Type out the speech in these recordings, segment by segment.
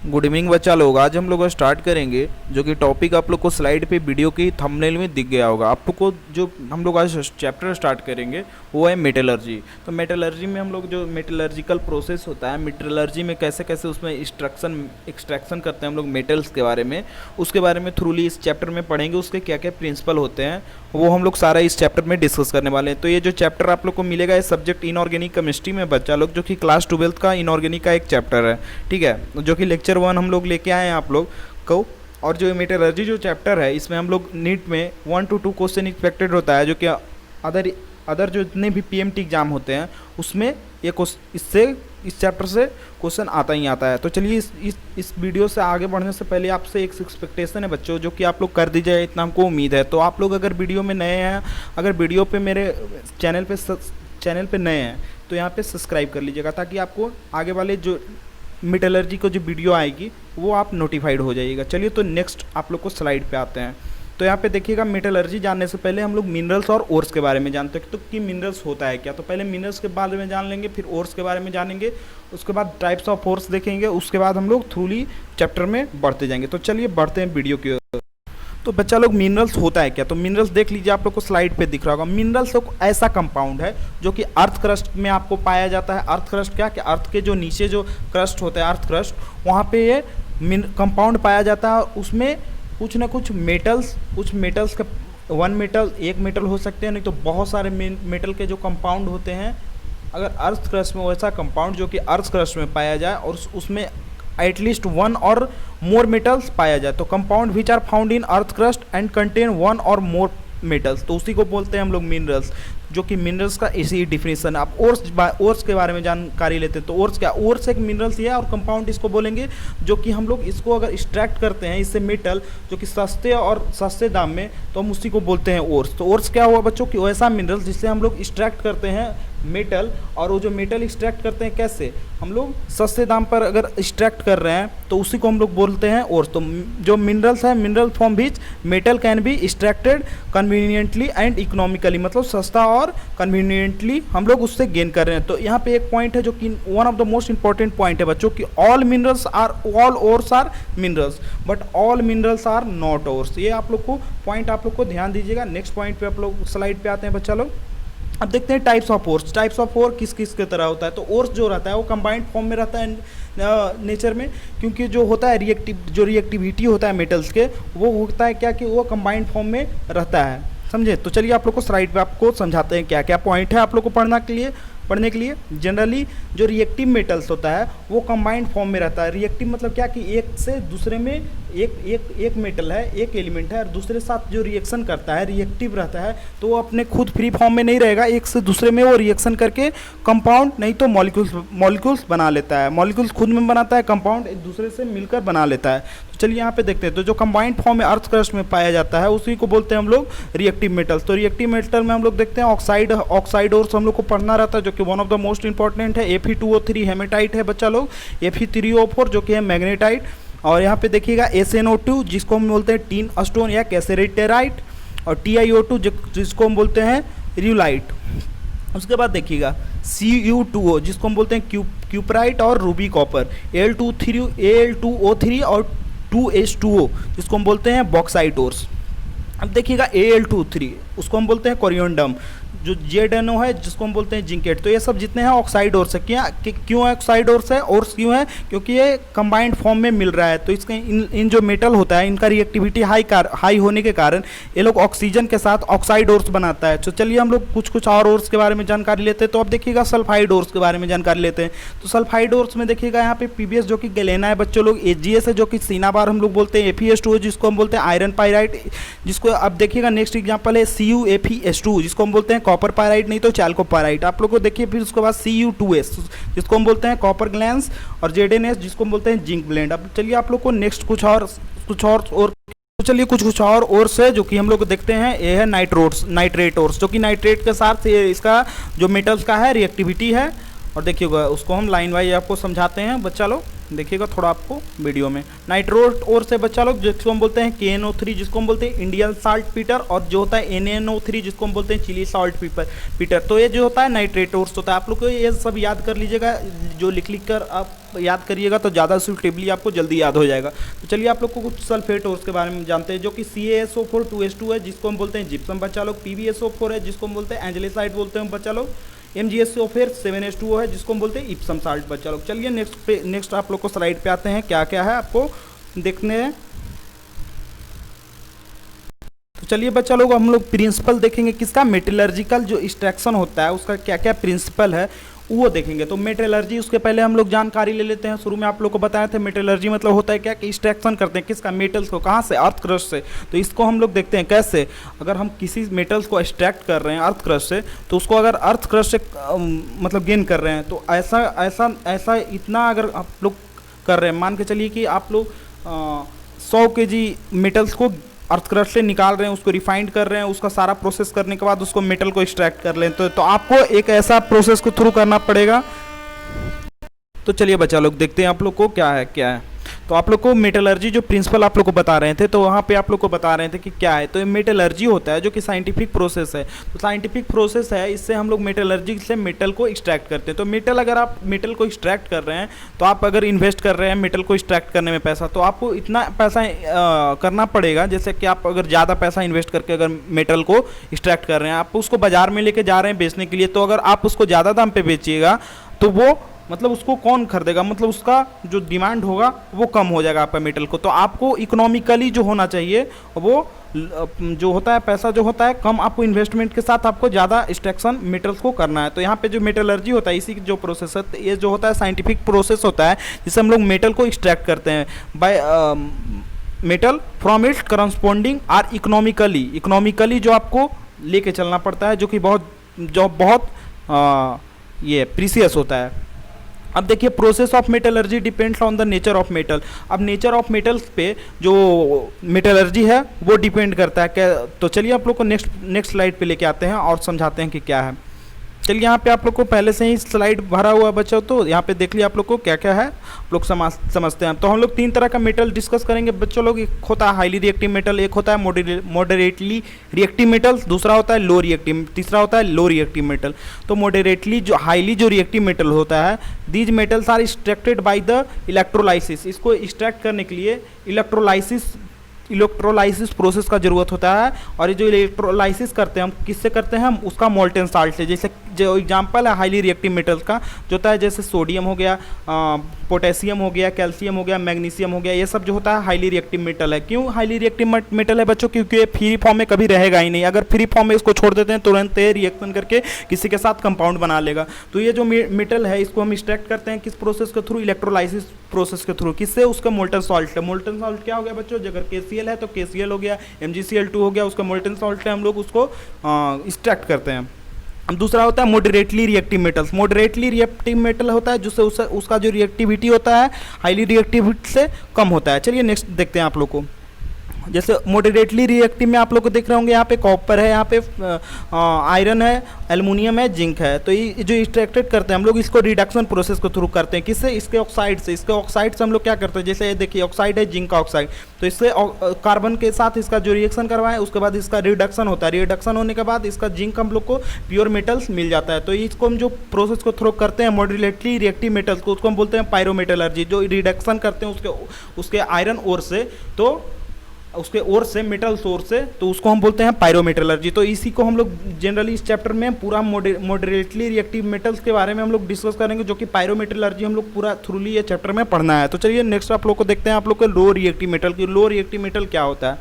Good evening बच्चा लोग। आज हम लोग स्टार्ट करेंगे जो कि टॉपिक आप लोग को स्लाइड पे वीडियो की थंबनेल में दिख गया होगा। आप लोग को जो हम लोग आज चैप्टर स्टार्ट करेंगे वो है मेटलर्जी। तो मेटलर्जी में हम लोग जो मेटलर्जिकल प्रोसेस होता है, मेटलर्जी में कैसे कैसे उसमें एक्सट्रैक्शन करते हैं हम लोग मेटल्स के बारे में, उसके बारे में थ्रूली इस चैप्टर में पढ़ेंगे। उसके क्या क्या प्रिंसिपल होते हैं वो हम लोग सारा इस चैप्टर में डिस्कस करने वाले हैं। तो ये जो चैप्टर आप लोग को मिलेगा ये सब्जेक्ट इनऑर्गेनिक केमिस्ट्री में बच्चा लोग, जो कि क्लास 12th का इनऑर्गेनिक का एक चैप्टर है, ठीक है, जो कि लेक्चर 1 हम लोग लेके आए हैं आप लोग को। और जो मेटलर्जी जो चैप्टर है इसमें हम लोग नीट में 1 to 2 क्वेश्चन एक्सपेक्टेड होता है, जो कि अदर जो जितने भी पीएमटी एग्जाम होते हैं उसमें ये इससे इस चैप्टर से क्वेश्चन आता ही आता है। तो चलिए इस वीडियो से आगे बढ़ने से पहले आपसे एक एक्सपेक्टेशन है बच्चों, जो कि आप लोग कर दीजिए, इतना हमको उम्मीद है। तो आप लोग अगर वीडियो में नए हैं, अगर वीडियो पे मेरे चैनल पे नए हैं तो यहाँ पे सब्सक्राइब कर लीजिएगा, ताकि आपको आगे वाले जो मेटलर्जी को जो वीडियो आएगी वो आप नोटिफाइड हो जाइएगा। चलिए तो नेक्स्ट आप लोग को स्लाइड पे आते हैं। तो यहाँ पे देखिएगा, मेटलर्जी जानने से पहले हम लोग मिनरल्स और ओर्स के बारे में जानते हैं। तो कि मिनरल्स होता है क्या, तो पहले मिनरल्स के बारे में जान लेंगे, फिर ओर्स के बारे में जानेंगे, उसके बाद टाइप्स ऑफ ओर्स देखेंगे, उसके बाद हम लोग थ्रूली चैप्टर में बढ़ते जाएंगे। तो चलिए बढ़ते हैं वीडियो की ओर। तो बच्चा लोग मिनरल्स होता है क्या, तो मिनरल्स देख लीजिए, आप लोग को स्लाइड पे दिख रहा होगा। मिनरल्स एक ऐसा कंपाउंड है जो कि अर्थ क्रस्ट में आपको पाया जाता है। अर्थ क्रस्ट क्या, कि अर्थ के जो नीचे जो क्रस्ट होता है, अर्थ क्रस्ट, वहाँ पे ये कंपाउंड पाया जाता है। उसमें कुछ ना कुछ मेटल्स का एक मेटल हो सकते हैं, नहीं तो बहुत सारे मेटल के जो कंपाउंड होते हैं। अगर अर्थ क्रस्ट में वैसा कंपाउंड जो कि अर्थ क्रस्ट में पाया जाए और उसमें एटलीस्ट 1 और मोर मेटल्स पाया जाए, तो compound which are found in earth crust and contain 1 or more metals, तो उसी को बोलते हैं हम लोग मिनरल्स, जो कि मिनरल्स का इसी डिफिनेशन। आप ओर्स के बारे में जानकारी लेते हैं, तो ओर्स क्या, ओर्स एक मिनरल्स ही है और कंपाउंड इसको बोलेंगे, जो कि हम लोग इसको अगर एक्सट्रैक्ट करते हैं इससे मेटल, जो कि सस्ते दाम में, तो हम उसी को बोलते हैं ओर्स। तो ओर्स क्या हुआ बच्चों, कि वैसा मिनरल्स जिससे हम लोग एक्सट्रैक्ट करते हैं मेटल, और वो जो मेटल एक्सट्रैक्ट करते हैं कैसे, हम लोग सस्ते दाम पर अगर एक्सट्रैक्ट कर रहे हैं तो उसी को हम लोग बोलते हैं ओर्स। तो जो मिनरल्स है, mineral from which metal can be extracted conveniently and economically, मतलब सस्ता और कन्वीनियंटली हम लोग उससे गेन कर रहे हैं। तो यहाँ पे एक पॉइंट है जो कि one of the most important point है बच्चों, कि all ores are minerals but all minerals are not ores. ये आप लोग को पॉइंट आप लोग को ध्यान दीजिएगा। नेक्स्ट पॉइंट पे आप लोग स्लाइड पे आते हैं बच्चा लोग। अब देखते हैं types of ores. Types of ore किस किस के तरह होता है, तो ओर्स जो रहता है वो कंबाइंड फॉर्म में रहता है नेचर में, क्योंकि जो होता है रिएक्टिविटी होता है मेटल्स के, वो होता है क्या, कि वो कंबाइंड फॉर्म में रहता है, समझे। तो चलिए आप लोग को स्लाइड पे आपको समझाते हैं क्या क्या पॉइंट है आप लोग को पढ़ने के लिए। जनरली जो रिएक्टिव मेटल्स होता है वो कंबाइंड फॉर्म में रहता है। रिएक्टिव मतलब क्या, कि एक से दूसरे में एक मेटल है, एक एलिमेंट है, और दूसरे साथ जो रिएक्शन करता है रिएक्टिव रहता है, तो वो अपने खुद फ्री फॉर्म में नहीं रहेगा, एक से दूसरे में वो रिएक्शन करके कंपाउंड नहीं तो मॉलिक्यूल्स बना लेता है। मॉलिक्यूल्स खुद में बनाता है, कंपाउंड एक दूसरे से मिलकर बना लेता है। तो चलिए यहाँ पे देखते हैं। तो जो कंबाइंड फॉर्म में अर्थ क्रस्ट में पाया जाता है उसी को बोलते हैं हम लोग रिएक्टिव मेटल्स। तो रिएक्टिव मेटल में हम लोग देखते हैं ऑक्साइड और हम लोग को पढ़ना रहता है, जो कि one of the most important है। Fe2O3 हेमेटाइट है बच्चा लोग, Fe3O4 जो कि है मैग्नेटाइट, और यहाँ पे देखिएगा SnO2 जिसको हम बोलते हैं टीन स्टोन या कैसेरेटेराइट, और TiO2 जिसको हम बोलते हैं रियूलाइट। उसके बाद देखिएगा Cu2O जिसको हम बोलते हैं क्यूपराइट और रूबी कॉपर, Al2O3 और 2H2O जिसको हम बोलते हैं बॉक्साइट ओर्स। अब देखिएगा Al2O3 उसको हम बोलते हैं कोरियोंडम, जो ZnO है जिसको हम बोलते हैं जिंकेट। तो ये सब जितने हैं ऑक्साइड ओर्स है। क्यों ऑक्साइड ओर्स है, ओर्स क्यों है, क्योंकि ये कंबाइंड फॉर्म में मिल रहा है। तो इसके इन जो मेटल होता है इनका रिएक्टिविटी हाई होने के कारण ये लोग ऑक्सीजन के साथ ऑक्साइड ओर्स बनाता है। तो चलिए हम लोग कुछ और ओर्स के बारे में जानकारी लेते हैं। तो अब देखिएगा सल्फाइड ओर्स के बारे में जानकारी लेते हैं। तो सल्फाइड ओर्स में देखिएगा यहाँ पे PbS जो कि गैलेना है बच्चों लोग, AgS है जो कि सिनाबार हम लोग बोलते हैं, FeS2 जिसको हम बोलते हैं आयरन पाइराइट, जिसको अब देखिएगा नेक्स्ट एग्जाम्पल है CuFeS2 जिसको हम बोलते हैं कॉपर पायराइट नहीं तो चैल्कोपायराइट। आप लोग को देखिए फिर उसके बाद Cu2S जिसको हम बोलते हैं कॉपर ग्लैंस, और ZnS जिसको हम बोलते हैं जिंक ब्लेंड। अब चलिए आप लोग को नेक्स्ट कुछ और तो चलिए कुछ और से जो कि हम लोग देखते हैं, ये है नाइट्रेट ओर्स, जो कि नाइट्रेट के साथ इसका जो मेटल्स का है रिएक्टिविटी है। और देखिएगा उसको हम लाइन वाइज आपको समझाते हैं बच्चा लोग, देखिएगा थोड़ा आपको वीडियो में। नाइट्रोट और से बच्चा लोग जिसको हम बोलते हैं KNO3 जिसको हम बोलते हैं इंडियन साल्ट पीटर, और जो होता है NaNO3 जिसको हम बोलते हैं चिली साल्ट पीटर। तो ये जो होता है नाइट्रेट ओर्स होता है। आप लोग को ये सब याद कर लीजिएगा, जो लिख कर आप याद करिएगा तो ज़्यादा सुटेबली आपको जल्दी याद हो जाएगा। तो चलिए आप लोग को कुछ सल्फेट और उसके बारे में जानते हैं, जो कि CaSO4 2H2 है जिसको हम बोलते हैं जिप्सम बच्चा लोग, PbSO4 है जिसको हम बोलते हैं एंजलीसाइड बोलते हैं बच्चा लोग, MgSO4 7H2O है जिसको हम बोलते हैं इप्सम साल्ट बच्चा लोग। चलिए नेक्स्ट आप लोग को स्लाइड पे आते हैं, क्या क्या है आपको देखने हैं। तो चलिए बच्चा लोग हम लोग प्रिंसिपल देखेंगे किसका, मेटलर्जिकल जो एक्सट्रैक्शन होता है उसका क्या क्या प्रिंसिपल है वो देखेंगे। तो मेटलर्जी, उसके पहले हम लोग जानकारी ले लेते हैं। शुरू में आप लोग को बताया था मेटलर्जी मतलब होता है क्या कि एक्सट्रैक्शन करते हैं किसका, मेटल्स को, कहाँ से, अर्थ क्रस्ट से। तो इसको हम लोग देखते हैं कैसे, अगर हम किसी मेटल्स को एक्सट्रैक्ट कर रहे हैं अर्थ क्रस्ट से, तो उसको अगर अर्थ क्रस्ट से मतलब गेन कर रहे हैं, तो ऐसा इतना अगर आप लोग कर रहे हैं, मान के चलिए कि आप लोग 100 kg मेटल्स को अर्थ क्रस्ट से निकाल रहे हैं, उसको रिफाइंड कर रहे हैं, उसका सारा प्रोसेस करने के बाद उसको मेटल को एक्सट्रैक्ट कर लें, तो आपको एक ऐसा प्रोसेस को थ्रू करना पड़ेगा। तो चलिए बच्चा लोग देखते हैं आप लोग को क्या है। तो आप लोग को मेटलर्जी जो प्रिंसिपल आप लोग को बता रहे थे, तो वहाँ पे आप लोग को बता रहे थे कि क्या है। तो ये मेटलर्जी होता है जो कि साइंटिफिक प्रोसेस है। तो साइंटिफिक प्रोसेस है, इससे हम लोग मेटलर्जी से मेटल को एक्सट्रैक्ट करते हैं। तो मेटल, अगर आप मेटल को एक्सट्रैक्ट कर रहे हैं, तो आप अगर इन्वेस्ट कर रहे हैं मेटल को एक्सट्रैक्ट करने में पैसा, तो आपको इतना पैसा करना पड़ेगा, जैसे कि आप अगर ज़्यादा पैसा इन्वेस्ट करके अगर मेटल को एक्सट्रैक्ट कर रहे हैं, आप उसको बाजार में लेके जा रहे हैं बेचने के लिए, तो अगर आप उसको ज़्यादा दाम पे बेचिएगा तो वो मतलब उसको कौन खरीदेगा, मतलब उसका जो डिमांड होगा वो कम हो जाएगा आपका मेटल को। तो आपको इकोनॉमिकली जो होना चाहिए वो जो होता है, पैसा जो होता है कम, आपको इन्वेस्टमेंट के साथ आपको ज़्यादा एक्सट्रैक्शन मेटल्स को करना है। तो यहाँ पे जो मेटलर्जी होता है, इसी जो प्रोसेस है, ये जो होता है साइंटिफिक प्रोसेस होता है, जिससे हम लोग मेटल को एक्सट्रैक्ट करते हैं by metal from its corresponding ore economically जो आपको लेके चलना पड़ता है, जो कि बहुत ये प्रीसियस होता है। अब देखिए, process of metallurgy depends on the nature of metal. अब नेचर ऑफ मेटल्स पे जो मेटलर्जी है वो डिपेंड करता है। तो चलिए आप लोग को नेक्स्ट स्लाइड पे लेके आते हैं और समझाते हैं कि क्या है। चलिए यहाँ पे आप लोग को पहले से ही स्लाइड भरा हुआ बच्चों, तो यहाँ पे देख लिया आप लोग को क्या क्या है, आप लोग समझते हैं। तो हम लोग 3 तरह का मेटल डिस्कस करेंगे बच्चों लोग। एक होता है हाईली रिएक्टिव मेटल, एक होता है मॉडरेटली रिएक्टिव मेटल, दूसरा होता है लो रिएक्टिव, तीसरा होता है लो रिएक्टिव मेटल। तो मॉडरेटली जो हाईली जो रिएक्टिव मेटल होता है, these metals are extracted by the electrolysis. इसको एक्सट्रैक्ट करने के लिए इलेक्ट्रोलाइसिस प्रोसेस का ज़रूरत होता है। और ये जो इलेक्ट्रोलाइसिस करते हैं हम किससे करते हैं, हम उसका मोल्टेन साल्ट से। जैसे जो एग्जांपल है हाईली रिएक्टिव मेटल्स का जो होता है, जैसे सोडियम हो गया, पोटेशियम हो गया, कैल्शियम हो गया, मैग्नीशियम हो गया, ये सब जो होता है हाईली रिएक्टिव मेटल है। क्यों हाईली रिएक्टिव मेटल है बच्चों, क्योंकि ये फ्री फॉर्म में कभी रहेगा ही नहीं। अगर फ्री फॉर्म में इसको छोड़ देते हैं तुरंत रिएक्शन करके किसी के साथ कंपाउंड बना लेगा। तो ये जो मेटल है इसको हम एक्सट्रैक्ट करते हैं किस प्रोसेस के थ्रू, इलेक्ट्रोलाइसिस प्रोसेस के थ्रू। किससे, उसका मोल्टन सॉल्ट है। मोल्टन सॉल्ट क्या हो गया बच्चों, अगर KCl है तो KCl हो गया, MgCl2 हो गया, उसका मोल्टन सॉल्ट है, हम लोग उसको एक्सट्रैक्ट करते हैं। दूसरा होता है moderately reactive metals. Moderately reactive metal होता है जिससे उसका जो रिएक्टिविटी होता है हाईली रिएक्टिविटी से कम होता है। चलिए नेक्स्ट देखते हैं आप लोग को। जैसे मॉडरेटली रिएक्टिव में आप लोग को देख रहे होंगे, यहाँ पे कॉपर है, यहाँ पे आयरन है, एल्युमिनियम है, जिंक है। तो ये जो एक्सट्रैक्टेड करते हैं हम लोग, इसको रिडक्शन प्रोसेस के थ्रू करते हैं। किससे, इसके ऑक्साइड से। इसके ऑक्साइड से हम लोग क्या करते हैं, जैसे ये देखिए ऑक्साइड है, जिंक का ऑक्साइड, तो इससे कार्बन के साथ इसका जो रिएक्शन करवाएं, उसके बाद इसका रिडक्शन होता है। रिडक्शन होने के बाद इसका जिंक हम लोग को प्योर मेटल्स मिल जाता है। तो इसको हम जो प्रोसेस को थ्रू करते हैं मॉडरेटली रिएक्टिव मेटल्स को, उसको हम बोलते हैं पायरोमेटलर्जी। जो रिडक्शन करते हैं उसके आयरन ओर से, तो उसके ओर से, मेटल सोर्स से, तो उसको हम बोलते हैं पायरोमेटलर्जी। तो इसी को हम लोग जनरली इस चैप्टर में पूरा मॉडरेटली रिएक्टिव मेटल्स के बारे में हम लोग डिस्कस करेंगे, जो कि पायरोमेटलर्जी हम लोग पूरा थ्रूली ये चैप्टर में पढ़ना है। तो चलिए नेक्स्ट आप लोग को देखते हैं आप लोग को लो रिएक्टिव मेटल की। लो रिएक्टिव मेटल क्या होता है,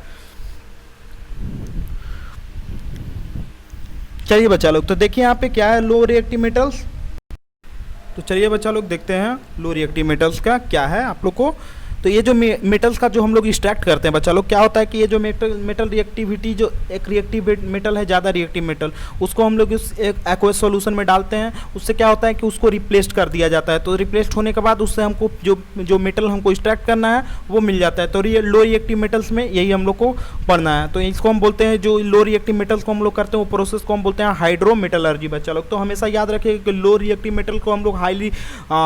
चलिए बच्चा लोग तो देखिए यहाँ पे क्या है लो रिएक्टिव मेटल्स। तो चलिए बच्चा लोग देखते हैं लो रिएक्टिव मेटल्स का क्या है आप लोग को। तो ये जो मेटल्स का जो हम लोग एक्सट्रैक्ट करते हैं बच्चा लोग, क्या होता है कि ये जो मेटल रिएक्टिविटी, जो एक रिएक्टिव मेटल है, ज़्यादा रिएक्टिव मेटल, उसको हम लोग इस एक एक्वस सॉल्यूशन में डालते हैं। उससे क्या होता है कि उसको रिप्लेस कर दिया जाता है। तो रिप्लेस होने के बाद उससे हमको जो मेटल हमको एक्सट्रैक्ट करना है वो मिल जाता है। तो ये लो रिएक्टिव मेटल्स में यही हम लोग को पढ़ना है। तो इसको हम बोलते हैं, जो लो रिएक्टिव मेटल्स को हम लोग करते हैं वो प्रोसेस को हम बोलते हैं हाइड्रोमेटलर्जी बच्चा लोग। तो हमेशा याद रखिएगा कि लो रिएक्टिव मेटल को हम लोग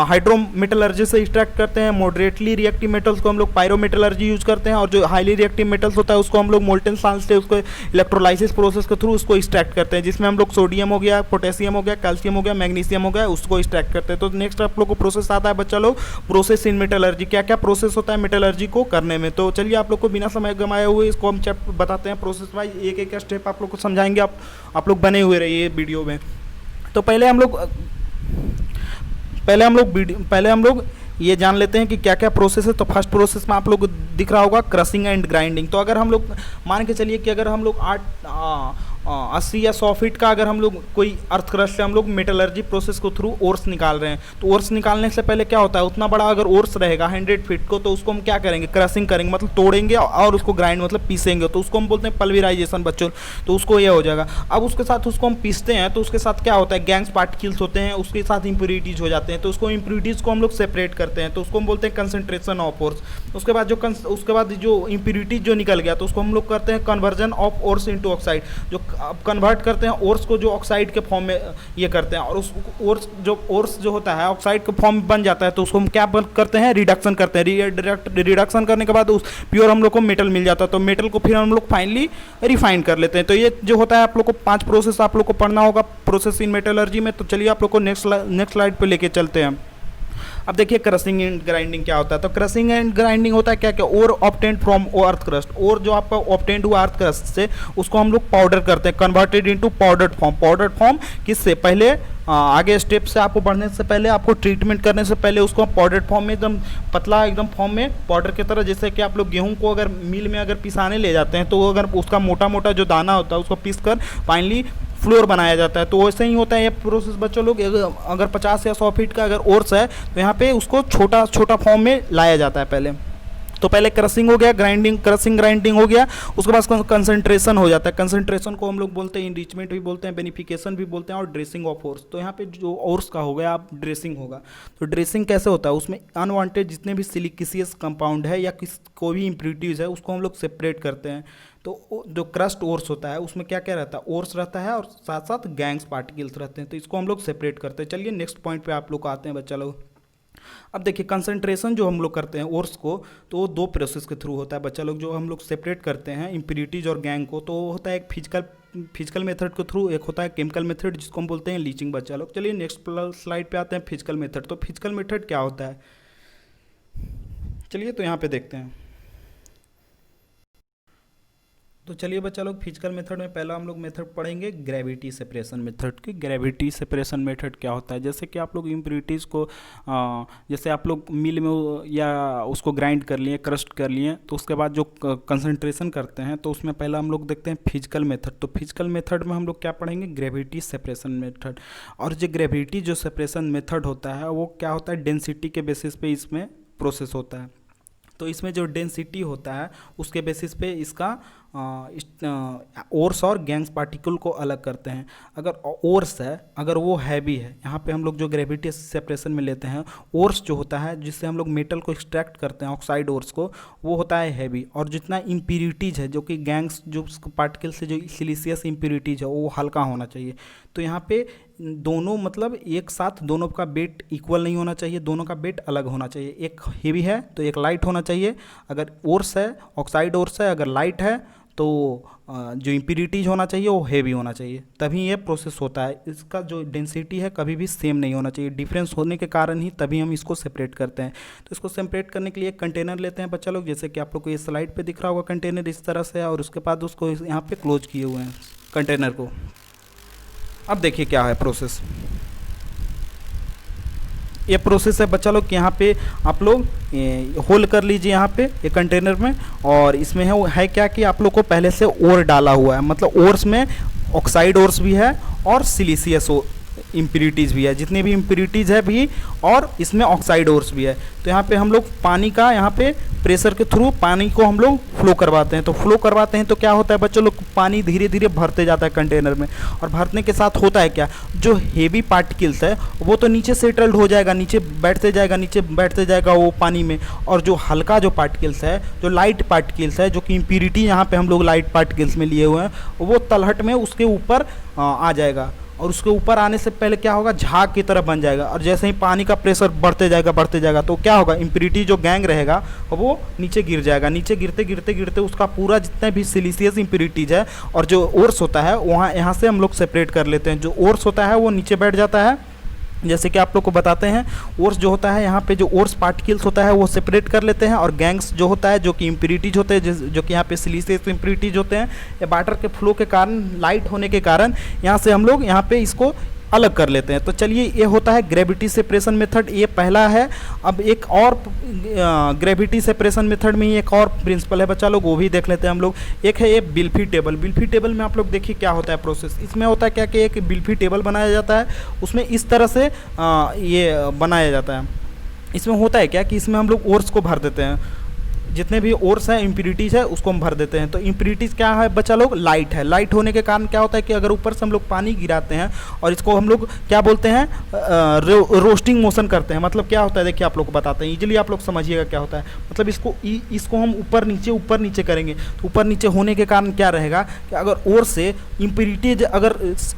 हाइड्रोमेटलर्जी से एक्सट्रैक्ट करते हैं। मॉडरेटली रिएक्टिव मेटल मेटल्स को हम लोग पायरोमेटलर्जी यूज करते हैं, और जो हाईली रिएक्टिव मेटल्स होता है उसको हम लोग मोल्टेन सॉल्ट से उसको इलेक्ट्रोलाइसिस प्रोसेस के थ्रू उसको एक्सट्रैक्ट करते हैं, जिसमें हम लोग सोडियम हो गया, पोटेशियम हो गया, कैल्शियम हो गया, मैग्नीशियम हो गया, उसको एक्सट्रैक्ट करते हैं। तो नेक्स्ट आप लोग को प्रोसेस आता है बच्चा लोग, प्रोसेस इन मेटलर्जी। क्या क्या प्रोसेस होता है मेटलर्जी को करने में। तो चलिए आप लोग को बिना समय गंवाए हुए इसको हम चैप्टर बताते हैं प्रोसेस वाइज, एक एक स्टेप आप लोग को समझाएंगे। आप लोग बने हुए रहिए वीडियो में। तो पहले हम लोग ये जान लेते हैं कि क्या क्या प्रोसेस है। तो फर्स्ट प्रोसेस में आप लोग को दिख रहा होगा क्रशिंग एंड ग्राइंडिंग। तो अगर हम लोग मान के चलिए कि अगर हम लोग 80 या 100 फीट का अगर हम लोग कोई अर्थ क्रस्ट से हम लोग मेटलर्जी प्रोसेस को थ्रू ओर्स निकाल रहे हैं, तो ओर्स निकालने से पहले क्या होता है, उतना बड़ा अगर ओर्स रहेगा 100 फीट को, तो उसको हम क्या करेंगे, क्रशिंग करेंगे, मतलब तोड़ेंगे और उसको ग्राइंड मतलब पीसेंगे। तो उसको हम बोलते हैं पल्वराइजेशन बच्चों। तो उसको ये हो जाएगा। अब उसके साथ उसको हम पीसते हैं तो उसके साथ क्या होता है, गैंग्स पार्टिकल्स होते हैं, उसके साथ इंप्योरिटीज हो जाते हैं। तो उसको इंप्योरिटीज को हम लोग सेपरेट करते हैं, तो उसको हम बोलते हैं कंसंट्रेशन ऑफ ओर्स। उसके बाद जो इंप्योरिटीज जो निकल गया तो उसको हम लोग करते हैं conversion of ores into oxide. जो कन्वर्ट करते हैं ओर्स को जो ऑक्साइड के फॉर्म में ये करते हैं, और उस ओर्स जो होता है ऑक्साइड के फॉर्म में बन जाता है, तो उसको हम क्या करते हैं, रिडक्शन करते हैं। रिडक्शन करने के बाद उस प्योर हम लोग को मेटल मिल जाता है। तो मेटल को फिर हम लोग फाइनली रिफाइन कर लेते हैं। तो ये जो होता है आप लोग को 5 प्रोसेस आप लोग को पढ़ना होगा प्रोसेस इन मेटलर्जी में। तो चलिए आप लोग को नेक्स्ट स्लाइड पे लेके चलते हैं। अब देखिए क्रशिंग एंड ग्राइंडिंग क्या होता है। तो क्रशिंग एंड ग्राइंडिंग होता है क्या क्या, ओर ऑब्टेन्ड फ्रॉम अर्थ क्रस्ट। और जो आपका ऑब्टेन्ड हुआ अर्थ क्रस्ट से उसको हम लोग पाउडर करते हैं, converted into powdered form. Powdered form किससे पहले, आगे स्टेप से आपको बढ़ने से पहले, आपको ट्रीटमेंट करने से पहले उसको हम पाउडर्ड फॉर्म में एकदम पतला एकदम फॉर्म में पाउडर की तरह, जैसे कि आप लोग गेहूं को अगर मिल में अगर पिसाने ले जाते हैं तो अगर उसका मोटा मोटा जो दाना होता है उसको पीस कर फाइनली फ्लोर बनाया जाता है। तो वैसे ही होता है ये प्रोसेस बच्चों लोग। अगर 50 या 100 फीट का अगर ओर्स है तो यहाँ पे उसको छोटा छोटा फॉर्म में लाया जाता है पहले। तो पहले क्रशिंग हो गया, क्रशिंग ग्राइंडिंग हो गया, उसके बाद कंसंट्रेशन हो जाता है। कंसंट्रेशन को हम लोग बोलते हैं इनरिचमेंट भी बोलते हैं, बेनिफिकेशन भी बोलते हैं, और ड्रेसिंग ऑफ ओर्स। तो यहाँ पे जो ओर्स का हो गया आप ड्रेसिंग होगा। तो ड्रेसिंग कैसे होता है, उसमें अनवांटेड जितने भी सिलिकिसियस कंपाउंड है या कोई भी इम्प्योरिटीज़ है उसको हम लोग सेपरेट करते हैं। तो जो क्रस्ट ओर्स होता है उसमें क्या क्या रहता है, ओर्स रहता है और साथ साथ गैंग्स पार्टिकल्स रहते हैं। तो इसको हम लोग सेपरेट करते हैं। चलिए नेक्स्ट पॉइंट पे आप लोग को आते हैं बच्चा लोग। अब देखिए कंसंट्रेशन जो हम लोग करते हैं ओर्स को, तो वो 2 प्रोसेस के थ्रू होता है बच्चा लोग। जो हम लोग सेपरेट करते हैं इम्प्योरिटीज और गैंग को, तो वो होता है एक फिजिकल मेथड के थ्रू, एक होता है केमिकल मेथड जिसको हम बोलते हैं लीचिंग बच्चा लोग। चलिए नेक्स्ट स्लाइड पे आते हैं फिजिकल मेथड। तो फिजिकल मेथड क्या होता है, चलिए तो यहाँ पे देखते हैं। तो चलिए बच्चा लोग फिजिकल मेथड में पहला हम लोग मेथड पढ़ेंगे ग्रेविटी सेपरेशन मेथड की। ग्रेविटी सेपरेशन मेथड क्या होता है, जैसे कि आप लोग इम्प्योरिटीज़ को जैसे आप लोग मिल में या उसको ग्राइंड कर लिए, क्रस्ट कर लिए, तो उसके बाद जो कंसंट्रेशन करते हैं तो उसमें पहला हम लोग देखते हैं फिजिकल मेथड। तो फिजिकल मेथड में हम लोग क्या पढ़ेंगे, ग्रेविटी सेपरेशन मेथड। और जो ग्रेविटी जो सेपरेशन मेथड होता है वो क्या होता है, डेंसिटी के बेसिस पे इसमें प्रोसेस होता है। तो इसमें जो डेंसिटी होता है उसके बेसिस पे इसका ओर्स और गैंग्स पार्टिकल को अलग करते हैं। अगर ओर्स है, अगर वो हैवी है, यहाँ पे हम लोग जो ग्रेविटी सेपरेशन में लेते हैं, ओर्स जो होता है जिससे हम लोग मेटल को एक्सट्रैक्ट करते हैं ऑक्साइड ओर्स को, वो होता है हैवी। और जितना इम्प्योरिटीज़ है जो कि गैंग्स जो पार्टिकल से जो सिलिशियस इम्प्योरिटीज़ है वो हल्का होना चाहिए। तो यहाँ पे दोनों मतलब एक साथ दोनों का वेट इक्वल नहीं होना चाहिए, दोनों का वेट अलग होना चाहिए। एक हेवी है तो एक लाइट होना चाहिए। अगर ओर्स है, ऑक्साइड ओर्स है, अगर लाइट है तो जो इम्प्योरिटीज होना चाहिए वो हेवी होना चाहिए, तभी ये प्रोसेस होता है। इसका जो डेंसिटी है कभी भी सेम नहीं होना चाहिए। डिफरेंस होने के कारण ही तभी हम इसको सेपरेट करते हैं। तो इसको सेपरेट करने के लिए एक कंटेनर लेते हैं बच्चा लोग, जैसे कि आप लोग को ये स्लाइड पे दिख रहा होगा कंटेनर इस तरह से, और उसके बाद उसको यहाँ पे क्लोज किए हुए हैं कंटेनर को। अब देखिए क्या है प्रोसेस, ये प्रोसेस है बच्चा लोग कि यहाँ पे आप लोग होल कर लीजिए यहाँ पे एक कंटेनर में, और इसमें है क्या कि आप लोग को पहले से ओर डाला हुआ है, मतलब ओर्स में ऑक्साइड ओर्स भी है और सिलिशियस इम्प्योरिटीज़ भी है, जितनी भी इम्प्योरिटीज़ है भी, और इसमें ऑक्साइड ओर्स भी है। तो यहाँ पे हम लोग पानी का यहाँ पे प्रेशर के थ्रू पानी को हम लोग फ्लो करवाते हैं। तो फ्लो करवाते हैं तो क्या होता है बच्चों लोग, पानी धीरे धीरे भरते जाता है कंटेनर में, और भरने के साथ होता है क्या, जो हेवी पार्टिकल्स है वो तो नीचे सेटल्ड हो जाएगा, नीचे बैठते जाएगा वो पानी में, और जो हल्का जो पार्टिकल्स है, जो लाइट पार्टिकल्स है, जो कि इम्प्योरिटी यहाँ पे हम लोग लाइट पार्टिकल्स में लिए हुए हैं, वो तलहट में उसके ऊपर आ जाएगा। और उसके ऊपर आने से पहले क्या होगा, झाग की तरह बन जाएगा। और जैसे ही पानी का प्रेशर बढ़ते जाएगा तो क्या होगा, इम्प्यूरिटी जो गैंग रहेगा वो नीचे गिर जाएगा। नीचे गिरते गिरते गिरते उसका पूरा जितना भी सिलिशियस इम्प्यूरिटीज है और जो ओर्स होता है वहाँ यहाँ से हम लोग सेपरेट कर लेते हैं। जो ओर्स होता है वो नीचे बैठ जाता है। जैसे कि आप लोग को बताते हैं, ओर्स जो होता है यहाँ पे जो ओर्स पार्टिकल्स होता है वो सेपरेट कर लेते हैं, और गैंग्स जो होता है जो कि इम्प्यूरिटीज होते हैं, जो कि यहाँ पे सिलिशियस इम्प्यूरिटीज होते हैं, ये वाटर के फ्लो के कारण, लाइट होने के कारण यहाँ से हम लोग यहाँ पे इसको अलग कर लेते हैं। तो चलिए, ये होता है ग्रेविटी सेपरेशन मेथड, ये पहला है। अब एक और ग्रेविटी सेपरेशन मेथड में ही एक और प्रिंसिपल है बच्चा लोग, वो भी देख लेते हैं हम लोग। एक है ये बिल्फी टेबल। बिल्फी टेबल में आप लोग देखिए क्या होता है प्रोसेस। इसमें होता है क्या कि एक बिल्फी टेबल बनाया जाता है, उसमें इस तरह से ये बनाया जाता है। इसमें होता है क्या कि इसमें हम लोग ओर्स को भर देते हैं, जितने भी ओर्स हैं इम्प्यूरिटीज है उसको हम भर देते हैं। तो इम्प्यूरिटीज क्या है बच्चा लोग, लाइट है। लाइट होने के कारण क्या होता है कि अगर ऊपर से हम लोग पानी गिराते हैं और इसको हम लोग क्या बोलते हैं, रोस्टिंग मोशन करते हैं। मतलब क्या होता है देखिए, आप लोग को बताते हैं, इजीली आप लोग समझिएगा क्या होता है। मतलब इसको हम ऊपर नीचे करेंगे, तो ऊपर नीचे होने के कारण क्या रहेगा कि अगर ओर से इम्प्यूरिटीज अगर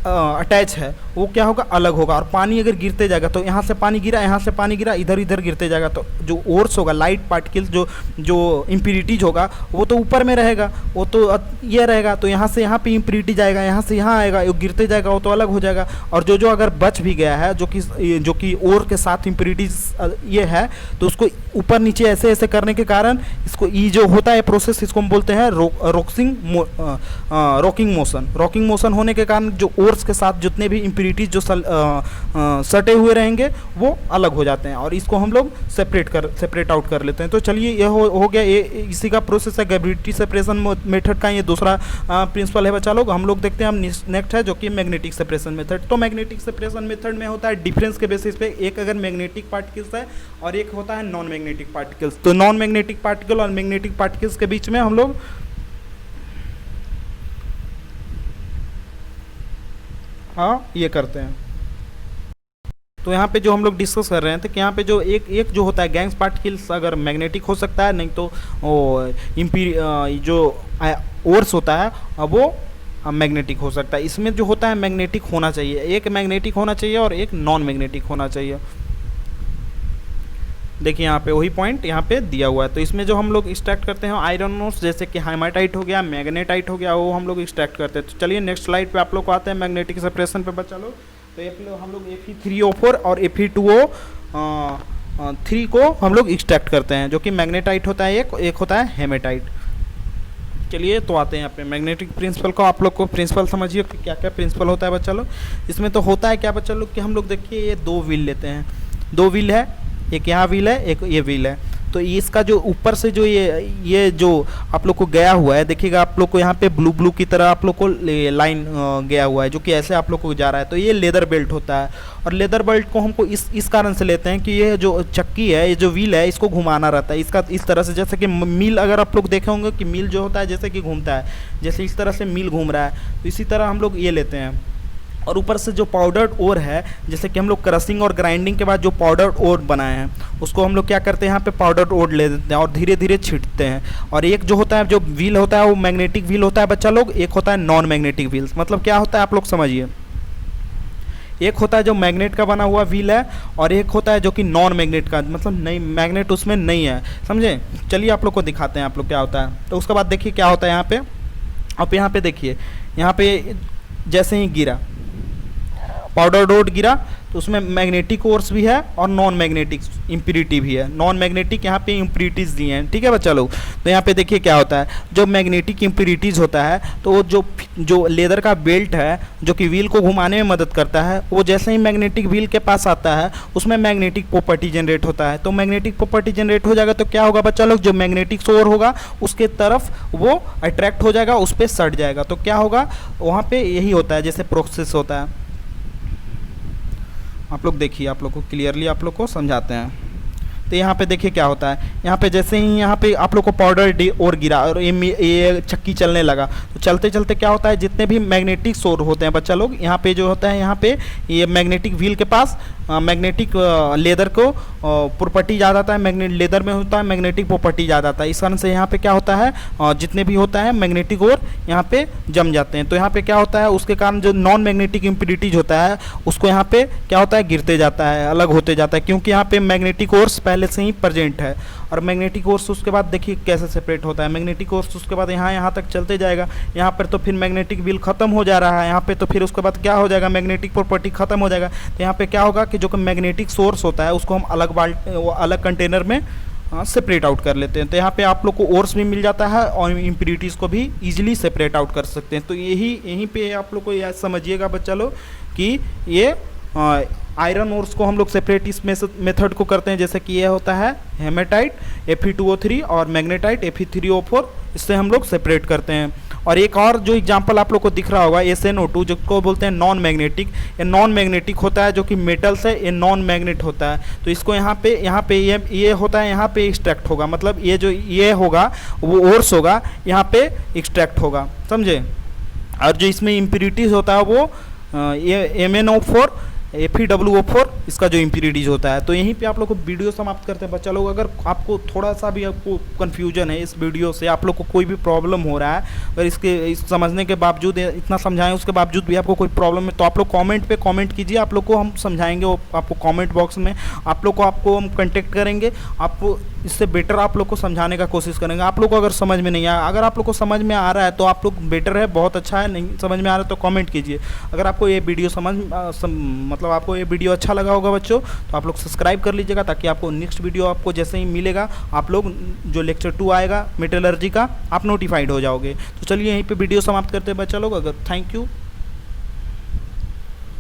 अटैच है वो क्या होगा, अलग होगा। और पानी अगर गिरते जाएगा तो यहाँ से पानी गिरा, यहाँ से पानी गिरा, इधर इधर गिरते जाएगा, तो जो ओर्स होगा, लाइट पार्टिकल्स जो इम्प्यूरिटीज होगा वो तो ऊपर में रहेगा, वो तो ये रहेगा। तो यहाँ से यहाँ पे इम्प्यूरिटीज आएगा, यहाँ से यहाँ आएगा, वो गिरते जाएगा, वो तो अलग हो जाएगा। और जो अगर बच भी गया है जो कि ओर के साथ इम्प्यूरिटीज ये है, तो उसको ऊपर नीचे ऐसे ऐसे करने के कारण इसको ये जो होता है प्रोसेस, इसको हम बोलते हैं रॉकिंग मोशन। रॉकिंग मोशन होने के कारण जो ओर्स के साथ जितने भी इम्प्यूरिटीज जो सटे हुए रहेंगे वो अलग हो जाते हैं, और इसको हम लोग सेपरेट आउट कर लेते हैं। तो चलिए, ये हो गया, ये इसी का प्रोसेस है ग्रेविटी सेपरेशन मेथड का। ये दूसरा प्रिंसिपल है बच्चा लोग। हम लोग देखते हैं, हम नेक्स्ट है जो कि मैग्नेटिक सेपरेशन मेथड। तो मैग्नेटिक सेपरेशन मेथड में होता है डिफरेंस के बेसिस पे, एक अगर मैग्नेटिक पार्टिकल्स है और एक होता है नॉन मैग्नेटिक पार्टिकल्स। तो नॉन मैग्नेटिक पार्टिकल और मैग्नेटिक पार्टिकल्स के बीच में हम लोग ये करते हैं। तो यहाँ पे जो हम लोग डिस्कस कर रहे हैं, तो कि यहाँ पे जो एक जो होता है गैंग्स पार्टिकल्स अगर मैग्नेटिक हो सकता है, नहीं तो जो ओर्स होता है वो मैग्नेटिक हो सकता है। इसमें जो होता है मैग्नेटिक होना चाहिए, एक मैग्नेटिक होना चाहिए और एक नॉन मैग्नेटिक होना चाहिए। देखिए यहाँ पे वही पॉइंट यहाँ पे दिया हुआ है। तो इसमें जो हम लोग एक्सट्रैक्ट करते हैं आयरन ओर्स, जैसे कि हेमाटाइट हो गया, मैग्नेटाइट हो गया, वो हम लोग एक्सट्रैक्ट करते हैं। तो चलिए नेक्स्ट स्लाइड पे आप लोग को आते हैं मैग्नेटिक सेपरेशन पे बच्चा लोग। तो हम लोग Fe3O4 और Fe2O3 को हम लोग एक्सट्रैक्ट करते हैं, जो कि मैग्नेटाइट होता है, एक होता है हेमेटाइट। चलिए तो आते हैं यहाँ पे मैग्नेटिक प्रिंसिपल को। आप लोग को प्रिंसिपल समझिए कि क्या क्या प्रिंसिपल होता है बच्चा लोग। इसमें तो होता है क्या बच्चा लोग कि हम लोग देखिए ये दो व्हील लेते हैं, दो व्हील है, एक यहाँ व्हील है, एक ये व्हील है। तो इसका जो ऊपर से जो ये जो आप लोग को गया हुआ है, देखिएगा आप लोग को यहाँ पे ब्लू ब्लू की तरह आप लोग को लाइन गया हुआ है, जो कि ऐसे आप लोग को जा रहा है। तो ये लेदर बेल्ट होता है, और लेदर बेल्ट को हमको इस कारण से लेते हैं कि ये जो चक्की है, ये जो व्हील है, इसको घुमाना रहता है इसका इस तरह से। जैसे कि मील अगर आप लोग देखे होंगे कि मील जो होता है जैसे कि घूमता है, जैसे इस तरह से मील घूम रहा है, तो इसी तरह हम लोग ये लेते हैं। और ऊपर से जो पाउडर्ड ओर है, जैसे कि हम लोग क्रशिंग और ग्राइंडिंग के बाद जो पाउडर्ड ओर बनाए हैं, उसको हम लोग क्या करते हैं, यहाँ पे पाउडर्ड ओर ले देते हैं और धीरे धीरे छींटते हैं। और एक जो होता है, जो व्हील होता है, वो मैग्नेटिक व्हील होता है बच्चा लोग, एक होता है नॉन मैग्नेटिक व्हील्स। मतलब क्या होता है आप लोग समझिए, एक होता है जो मैग्नेट का बना हुआ व्हील है, और एक होता है जो कि नॉन मैग्नेट का, मतलब नहीं मैग्नेट उसमें नहीं है, समझे। चलिए आप लोग को दिखाते हैं आप लोग क्या होता है। तो उसके बाद देखिए क्या होता है यहाँ पे। अब यहाँ पे देखिए, यहाँ पे जैसे ही गिरा पाउडर डॉट गिरा, तो उसमें मैग्नेटिक ओर्स भी है और नॉन मैग्नेटिक इम्प्यूरिटी भी है। नॉन मैग्नेटिक यहाँ पे इम्प्यूरिटीज दी हैं, ठीक है बच्चा लोग। तो यहाँ पे देखिए क्या होता है, जो मैग्नेटिक इम्प्यूरिटीज होता है, तो वो जो लेदर का बेल्ट है जो कि व्हील को घुमाने में मदद करता है, वो जैसे ही मैग्नेटिक व्हील के पास आता है, उसमें मैग्नेटिक प्रॉपर्टी जनरेट होता है। तो मैग्नेटिक प्रॉपर्टी जनरेट हो जाएगा तो क्या होगा बच्चा लोग, जो मैग्नेटिक सोर होगा उसके तरफ वो अट्रैक्ट हो जाएगा, उस पर सट जाएगा। तो क्या होगा वहाँ पे, यही होता है जैसे प्रोसेस होता है। आप लोग देखिए, आप लोग को क्लियरली आप लोग को समझाते हैं। तो यहाँ पे देखिए क्या होता है, यहाँ पे जैसे ही यहाँ पे आप लोग को पाउडर और गिरा और ये चक्की चलने लगा, तो चलते चलते क्या होता है, जितने भी मैग्नेटिक सोर होते हैं बच्चा लोग, यहाँ पे जो होता है, यहाँ पे ये मैग्नेटिक व्हील के पास मैग्नेटिक लेदर को प्रॉपर्टी आ जाता है, मैग्नेट लेदर में होता है मैग्नेटिक प्रॉपर्टी आ जाता है। इस कारण से यहाँ पे क्या होता है, जितने भी होता है मैग्नेटिक और यहाँ पे जम जाते हैं। तो यहाँ पे क्या होता है, उसके कारण जो नॉन मैग्नेटिक इम्प्यूरिटीज होता है उसको यहाँ पे क्या होता है, गिरते जाता है, अलग होते जाता है, क्योंकि यहाँ पे मैग्नेटिक फोर्स पहले से ही प्रेजेंट है। और मैग्नेटिक फोर्स उसके बाद देखिए कैसे सेपरेट होता है, मैग्नेटिक फोर्स उसके बाद यहाँ तक चलते जाएगा, यहाँ पर तो फिर मैग्नेटिक व्हील खत्म हो जा रहा है यहाँ पे, तो फिर उसके बाद क्या हो जाएगा, मैग्नेटिक प्रॉपर्टी खत्म हो जाएगा। तो यहाँ पे क्या होगा कि जो मैग्नेटिक सोर्स होता है उसको हम अलग कंटेनर में सेपरेट आउट कर लेते हैं। तो यहाँ पे आप लोग को ओर्स भी मिल जाता है और इम्प्यूरिटीज़ को भी इजीली सेपरेट आउट कर सकते हैं। तो यहीं पे आप लोग को याद समझिएगा बच्चा लोग कि ये आयरन ओर्स को हम लोग सेपरेट इस मेथड को करते हैं, जैसे कि ये होता है हेमेटाइट Fe2O3 और मैग्नेटाइट Fe3O4, इससे हम लोग सेपरेट करते हैं। और एक और जो एग्जांपल आप लोग को दिख रहा होगा SnO2, जिसको बोलते हैं नॉन मैग्नेटिक, ये नॉन मैग्नेटिक होता है, जो कि मेटल से ये नॉन मैग्नेट होता है। तो इसको यहाँ पे ये होता है, यहाँ पे एक्सट्रैक्ट होगा, मतलब ये जो ये होगा वो ओर्स होगा, यहाँ पे एक्सट्रैक्ट होगा, समझे। और जो इसमें इम्प्यूरिटीज होता है वो ये MnO4 FeWO4 इसका जो इम्प्यूरिटीज होता है। तो यहीं पे आप लोग को वीडियो समाप्त करते हैं बच्चा लोग। अगर आपको थोड़ा सा भी आपको कन्फ्यूजन है इस वीडियो से, आप लोग को कोई भी प्रॉब्लम हो रहा है, अगर इस समझने के बावजूद, इतना समझाएं उसके बावजूद भी आपको कोई प्रॉब्लम है, तो आप लोग कमेंट पे कमेंट कीजिए, आप लोग को हम समझाएंगे। वो आपको कमेंट बॉक्स में आपको हम कंटेक्ट करेंगे, आपको इससे बेटर आप लोग को समझाने का कोशिश करेंगे। आप लोग को अगर समझ में नहीं आया, अगर आप लोग को समझ में आ रहा है तो आप लोग बेटर है, बहुत अच्छा है, नहीं समझ में आ रहा है तो कमेंट कीजिए। अगर आपको ये वीडियो मतलब आपको ये वीडियो अच्छा लगा होगा बच्चों, तो आप लोग सब्सक्राइब कर लीजिएगा, ताकि आपको नेक्स्ट वीडियो आपको जैसे ही मिलेगा, आप लोग जो लेक्चर 2 आएगा मेटलर्जी का, आप नोटिफाइड हो जाओगे। तो चलिए यहीं पे वीडियो समाप्त करते हैं बच्चा लोग। अगर थैंक यू।